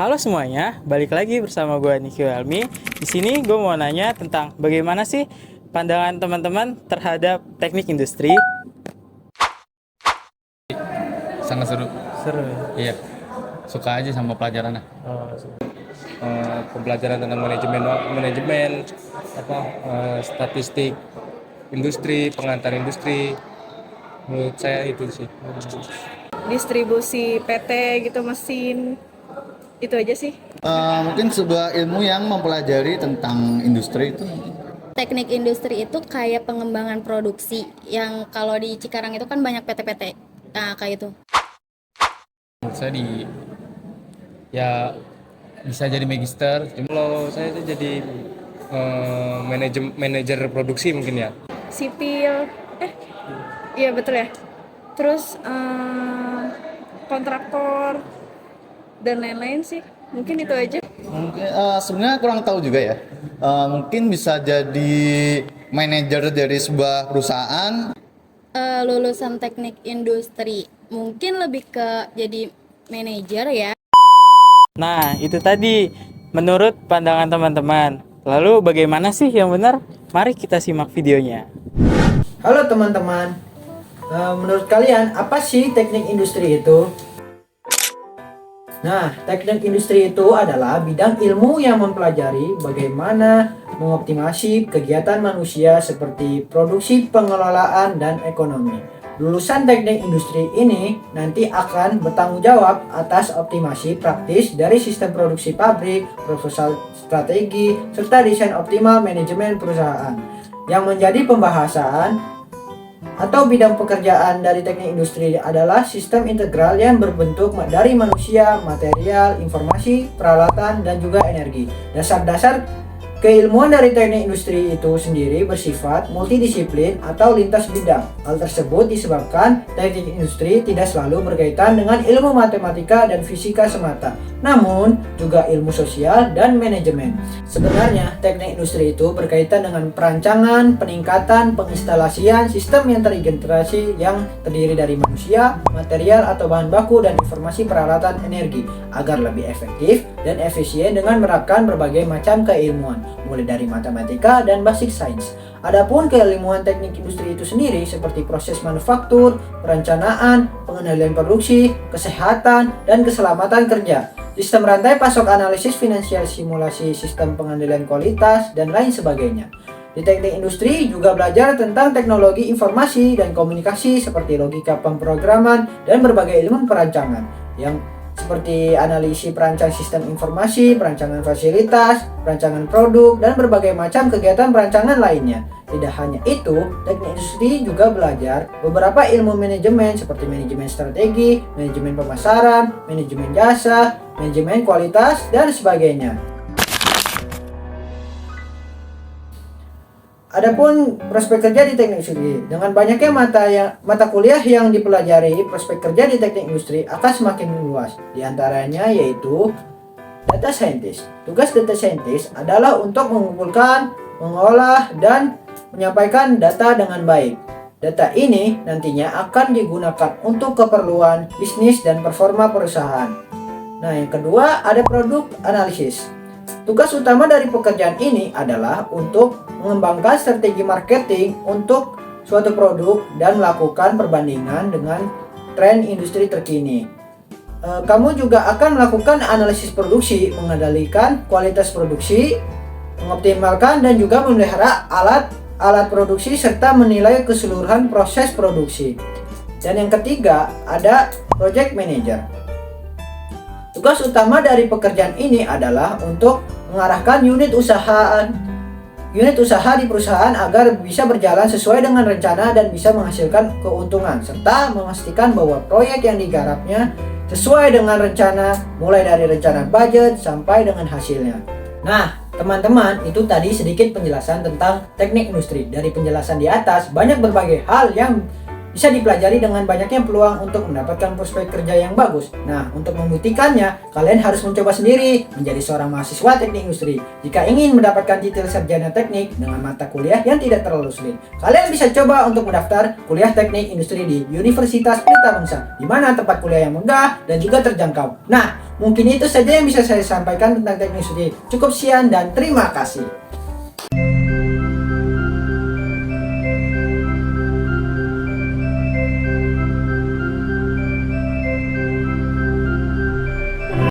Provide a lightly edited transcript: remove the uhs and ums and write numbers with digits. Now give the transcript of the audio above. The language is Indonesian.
Halo semuanya, balik lagi bersama gue Niki Welmi. Di sini gue mau nanya tentang bagaimana sih pandangan teman-teman terhadap teknik industri. Sangat seru. Seru ya? Iya, suka aja sama pelajarannya. Pembelajaran tentang manajemen statistik industri, pengantar industri, menurut saya itu sih. Distribusi PT gitu, mesin, itu aja sih. Mungkin sebuah ilmu yang mempelajari tentang industri itu. Teknik industri itu kayak pengembangan produksi yang kalau di Cikarang itu kan banyak PT-PT. Nah, kayak itu. Menurut saya ya bisa jadi magister. Kalau saya itu jadi manajer produksi mungkin ya. Sipil, iya betul ya. Terus kontraktor dan lain-lain sih. Mungkin itu aja. Mungkin sebenarnya kurang tahu juga ya. Mungkin bisa jadi manajer dari sebuah perusahaan. Lulusan teknik industri mungkin lebih ke jadi manajer ya. Nah, itu tadi menurut pandangan teman-teman. Lalu bagaimana sih yang benar? Mari kita simak videonya. Halo teman-teman, menurut kalian apa sih teknik industri itu? Nah, teknik industri itu adalah bidang ilmu yang mempelajari bagaimana mengoptimasi kegiatan manusia seperti produksi, pengelolaan, dan ekonomi. Lulusan teknik industri ini nanti akan bertanggung jawab atas optimasi praktis dari sistem produksi pabrik, proposal strategi, serta desain optimal manajemen perusahaan. Yang menjadi pembahasan atau bidang pekerjaan dari teknik industri adalah sistem integral yang berbentuk dari manusia, material, informasi, peralatan, dan juga energi. Dasar-dasar keilmuan dari teknik industri itu sendiri bersifat multidisiplin atau lintas bidang. Hal tersebut disebabkan teknik industri tidak selalu berkaitan dengan ilmu matematika dan fisika semata, namun juga ilmu sosial dan manajemen. Sebenarnya, teknik industri itu berkaitan dengan perancangan, peningkatan, penginstalasian sistem yang terintegrasi yang terdiri dari manusia, material atau bahan baku, dan informasi peralatan energi agar lebih efektif dan efisien dengan menerapkan berbagai macam keilmuan, mulai dari matematika dan basic science. Adapun keilmuan teknik industri itu sendiri seperti proses manufaktur, perencanaan, pengendalian produksi, kesehatan, dan keselamatan kerja, sistem rantai pasok, analisis finansial, simulasi sistem pengendalian kualitas, dan lain sebagainya. Di teknik industri juga belajar tentang teknologi informasi dan komunikasi seperti logika pemrograman dan berbagai ilmu perancangan yang seperti analisis perancang sistem informasi, perancangan fasilitas, perancangan produk, dan berbagai macam kegiatan perancangan lainnya. Tidak hanya itu, teknik industri juga belajar beberapa ilmu manajemen seperti manajemen strategi, manajemen pemasaran, manajemen jasa, manajemen kualitas, dan sebagainya. Adapun prospek kerja di teknik industri, dengan banyaknya mata kuliah yang dipelajari, prospek kerja di teknik industri akan semakin luas. Di antaranya yaitu data scientist. Tugas data scientist adalah untuk mengumpulkan, mengolah, dan menyampaikan data dengan baik. Data ini nantinya akan digunakan untuk keperluan bisnis dan performa perusahaan. Nah, yang kedua ada produk analisis. Tugas utama dari pekerjaan ini adalah untuk mengembangkan strategi marketing untuk suatu produk dan melakukan perbandingan dengan tren industri terkini. Kamu juga akan melakukan analisis produksi, mengendalikan kualitas produksi, mengoptimalkan dan juga memelihara alat produksi serta menilai keseluruhan proses produksi. Dan yang ketiga ada project manager. Tugas utama dari pekerjaan ini adalah untuk mengarahkan unit usaha di perusahaan agar bisa berjalan sesuai dengan rencana dan bisa menghasilkan keuntungan, serta memastikan bahwa proyek yang digarapnya sesuai dengan rencana, mulai dari rencana budget sampai dengan hasilnya. Nah, teman-teman, itu tadi sedikit penjelasan tentang teknik industri. Dari penjelasan di atas, banyak berbagai hal yang bisa dipelajari dengan banyaknya peluang untuk mendapatkan prospek kerja yang bagus. Nah, untuk membuktikannya, kalian harus mencoba sendiri menjadi seorang mahasiswa teknik industri. Jika ingin mendapatkan titel sarjana teknik dengan mata kuliah yang tidak terlalu sulit, kalian bisa coba untuk mendaftar kuliah teknik industri di Universitas Pelita Bangsa, di mana tempat kuliah yang mudah dan juga terjangkau. Nah, Mungkin itu saja yang bisa saya sampaikan tentang teknik industri. Cukup sekian dan terima kasih.